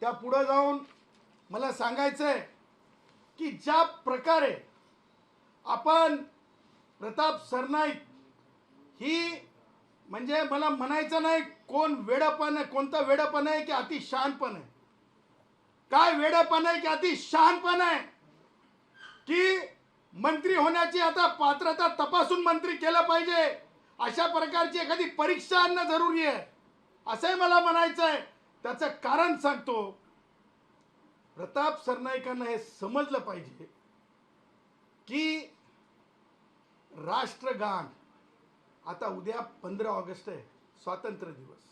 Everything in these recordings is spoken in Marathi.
त्या पुढे जाऊन मला सांगायचं आहे की ज्या प्रकारे आपण प्रताप सरनाईक ही म्हणजे मला म्हणायचं नाही कोण वेडपण आहे, कोणतं वेडपण आहे की अति शहाणपण आहे, काय वेडपण आहे की अति शहाणपण आहे की मंत्री होण्याची आता पात्रता तपासून मंत्री केलं पाहिजे, अशा प्रकारची एखादी परीक्षा आणणं जरुरी आहे असंही मला म्हणायचं आहे. त्याचं कारण सांगतो. प्रताप सरनाईकांना हे समजलं पाहिजे की राष्ट्रगान, आता उद्या 15 ऑगस्ट आहे, स्वातंत्र्य दिवस,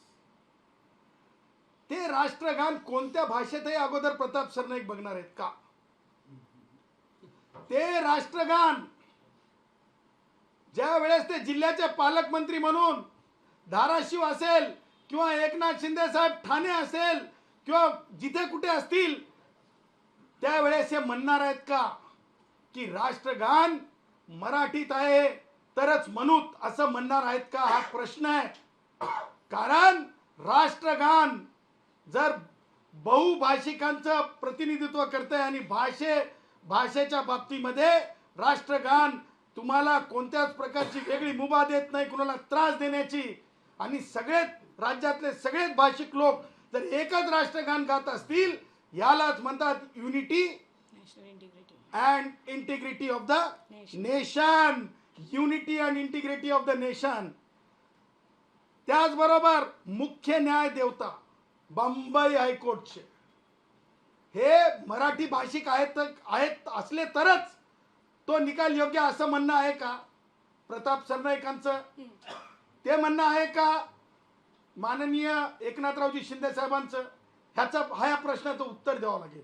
ते राष्ट्रगान कोणत्या भाषेतही अगोदर प्रताप सरनाईक बघणार आहेत का? ते राष्ट्रगान ज्या वेळेस ते जिल्ह्याचे पालकमंत्री म्हणून धाराशिव असेल किंवा एकनाथ शिंदे साहेब ठाणे असेल किंवा जिथे कुठे असतील त्यावेळेस हे म्हणणार आहेत का की राष्ट्रगान मराठीत आहे तरच म्हणूत असं म्हणणार आहेत का? हा प्रश्न आहे. कारण राष्ट्रगान जर बहुभाषिकांचं प्रतिनिधित्व करते आणि भाषेच्या बाबतीमध्ये राष्ट्रगान तुम्हाला कोणत्याच प्रकारची वेगळी मुभा देत नाही, कुणाला त्रास देण्याची, आणि सगळेच राज्यातले सगळेच भाषिक लोक जर एकच राष्ट्रगान गात असतील यालाच म्हणतात unity and integrity of the nation. Unity and integrity of the nation. त्याचबरोबर मुख्य न्याय देवता बंबई हायकोर्टचे हे मराठी भाषिक आहेत असले तरच तो निकाल योग्य असं म्हणणं आहे का प्रताप सरनाईकांचं? ते म्हणणं आहे का माननीय एकनाथरावजी शिंदे साहेबांचं? ह्या प्रश्नाचं उत्तर द्यावं लागेल.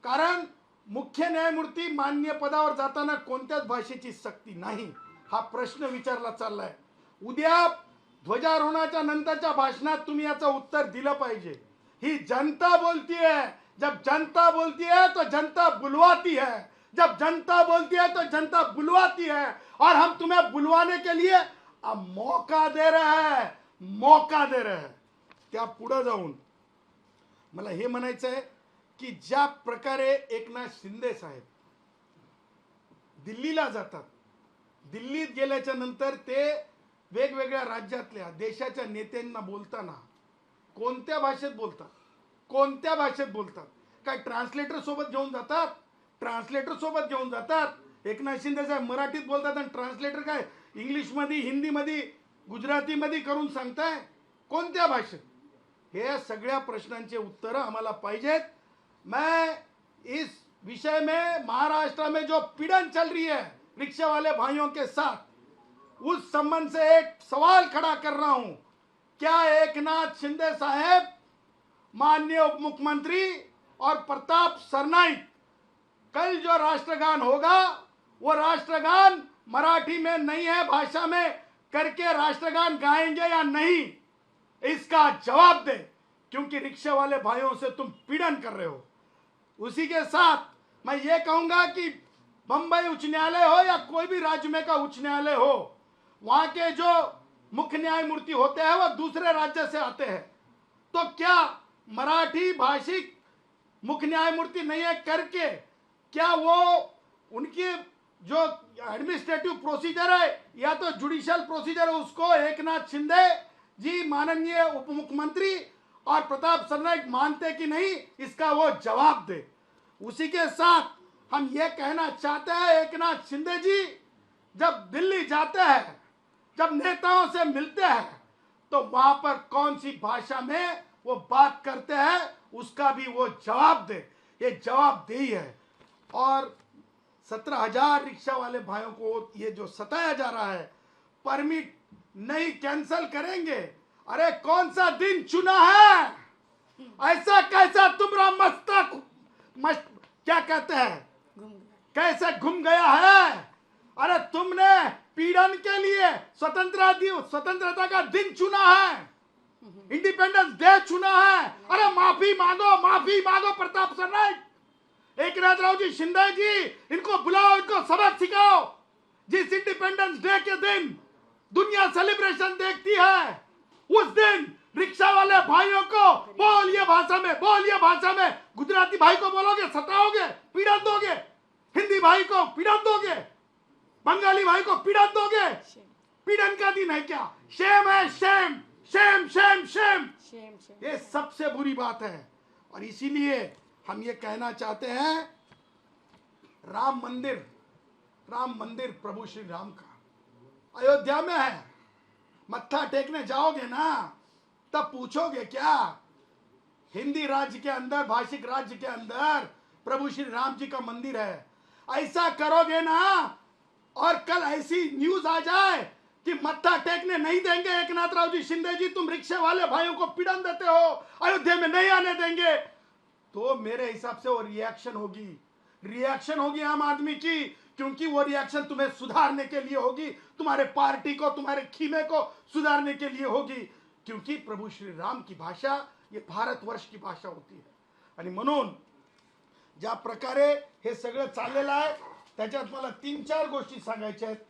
कारण मुख्य न्यायमूर्ती मान्य पदावर जाताना कोणत्याच भाषेची सक्ती नाही हा प्रश्न विचारला चाललाय. उद्या ध्वजारोहणाच्या नंतरच्या भाषणात तुम्ही याचं उत्तर दिलं पाहिजे. ही जनता बोलती है, जब जनता बोलती है तो जनता बुलवाती है, जब जनता बोलती है तो जनता बुलवाती है, और हम तुम्हें बुलवाने के लिए अब मौका दे रहे हैं, मौका दे रहे हैं. त्या पुढे जाऊन मला हे म्हणायचं आहे की ज्या प्रकारे एकनाथ शिंदे साहेब दिल्लीला जातात, दिल्लीत गेल्याच्या नंतर ते वेगवेगळ्या राज्यातल्या देशाच्या नेत्यांना बोलताना कोणत्या भाषेत बोलतात, कोणत्या भाषेत बोलतात? काय ट्रान्सलेटर सोबत घेऊन जातात? ट्रान्सलेटर सोबत घेऊन जातात. एकनाथ शिंदे साहेब मराठीत बोलतात आणि ट्रान्सलेटर काय इंग्लिशमध्ये, हिंदीमध्ये, गुजरातीमध्ये करून सांगताय? कोणत्या भाषेत? हे सगळ्या प्रश्नांचे उत्तर आम्हाला पाहिजेत. मैं इस विषय में महाराष्ट्र में जो पीड़न चल रही है रिक्शा वाले भाइयों के साथ, उस संबंध से एक सवाल खड़ा कर रहा हूं. क्या एकनाथ शिंदे साहेब, माननीय उप मुख्यमंत्री और प्रताप सरनाईक, कल जो राष्ट्रगान होगा वो राष्ट्रगान मराठी में नहीं है भाषा में करके राष्ट्रगान गाएंगे या नहीं? इसका जवाब दे, क्योंकि रिक्शा वाले भाइयों से तुम पीड़न कर रहे हो. उसी के साथ मैं ये कहूंगा कि बंबई उच्च न्यायालय हो या कोई भी राज्य में का उच्च न्यायालय हो, वहां के जो मुख्य न्यायमूर्ति होते हैं वो दूसरे राज्य से आते हैं. तो क्या मराठी भाषिक मुख्य न्यायमूर्ति नहीं है करके क्या वो उनकी जो एडमिनिस्ट्रेटिव प्रोसीजर है या तो जुडिशियल प्रोसीजर है उसको एकनाथ शिंदे जी माननीय उप मुख्यमंत्री और प्रताप सरनाईक मानते कि नहीं, इसका वो जवाब दे. उसी के साथ हम ये कहना चाहते हैं एकनाथ शिंदे जी जब दिल्ली जाते हैं, जब नेताओं से मिलते हैं तो वहां पर कौन सी भाषा में वो बात करते हैं उसका भी वो जवाब दे. ये जवाबदेही है. और 17,000 रिक्शा वाले भाइयों को ये जो सताया जा रहा है, परमिट नहीं कैंसल करेंगे. अरे कौन सा दिन चुना है? ऐसा कैसा तुम्हारा मस्तक क्या कहते हैं कैसे घूम गया है? अरे तुमने पीड़न के लिए स्वतंत्रता का दिन चुना है, इंडिपेंडेंस डे चुना है. अरे माफी मांगो प्रताप सरनाईक, एकनाथराव जी शिंदे जी, इनको बुलाओ, इनको सबक सिखाओ. जिस इंडिपेंडेंस डे के दिन दुनिया सेलिब्रेशन देखती है उस दिन रिक्शा वाले भाइयों को बोलिए भाषा में, गुजराती भाई को बोलोगे सताओगे, पीड़न दोगे, हिंदी भाई को पीड़न दोगे, बंगाली भाई को पीड़न दोगे। पीड़न का दिन है क्या? शेम है, शेम शेम शेम शेम। ये सबसे बुरी बात है। और इसीलिए हम ये कहना चाहते हैं, राम मंदिर प्रभु श्री राम का अयोध्या में है। मत्था टेकने जाओगे ना, तब पूछोगे क्या? हिंदी राज्य के अंदर, भाषिक राज्य के अंदर प्रभु श्री राम जी का मंदिर है। ऐसा करोगे ना, और कल ऐसी न्यूज आ जाए कि मत्था टेकने नहीं देंगे एकनाथ राव जी शिंदे जी, तुम रिक्शे वाले भाइयों को पीड़न देते हो, अयोध्या में नहीं आने देंगे, तो मेरे हिसाब से वो रिएक्शन होगी आम आदमी की। क्योंकि वो रिएक्शन तुम्हें सुधारने के लिए होगी, तुम्हारे पार्टी को, तुम्हारे खीमे को सुधारने के लिए होगी। क्योंकि प्रभु श्री राम की भाषा ये भारतवर्ष की भाषा होती है। आणि म्हणून ज्या प्रकारे हे सगळं चाललेलं आहे, त्याच्यात मला 3-4 गोष्टी सांगायच्या आहेत.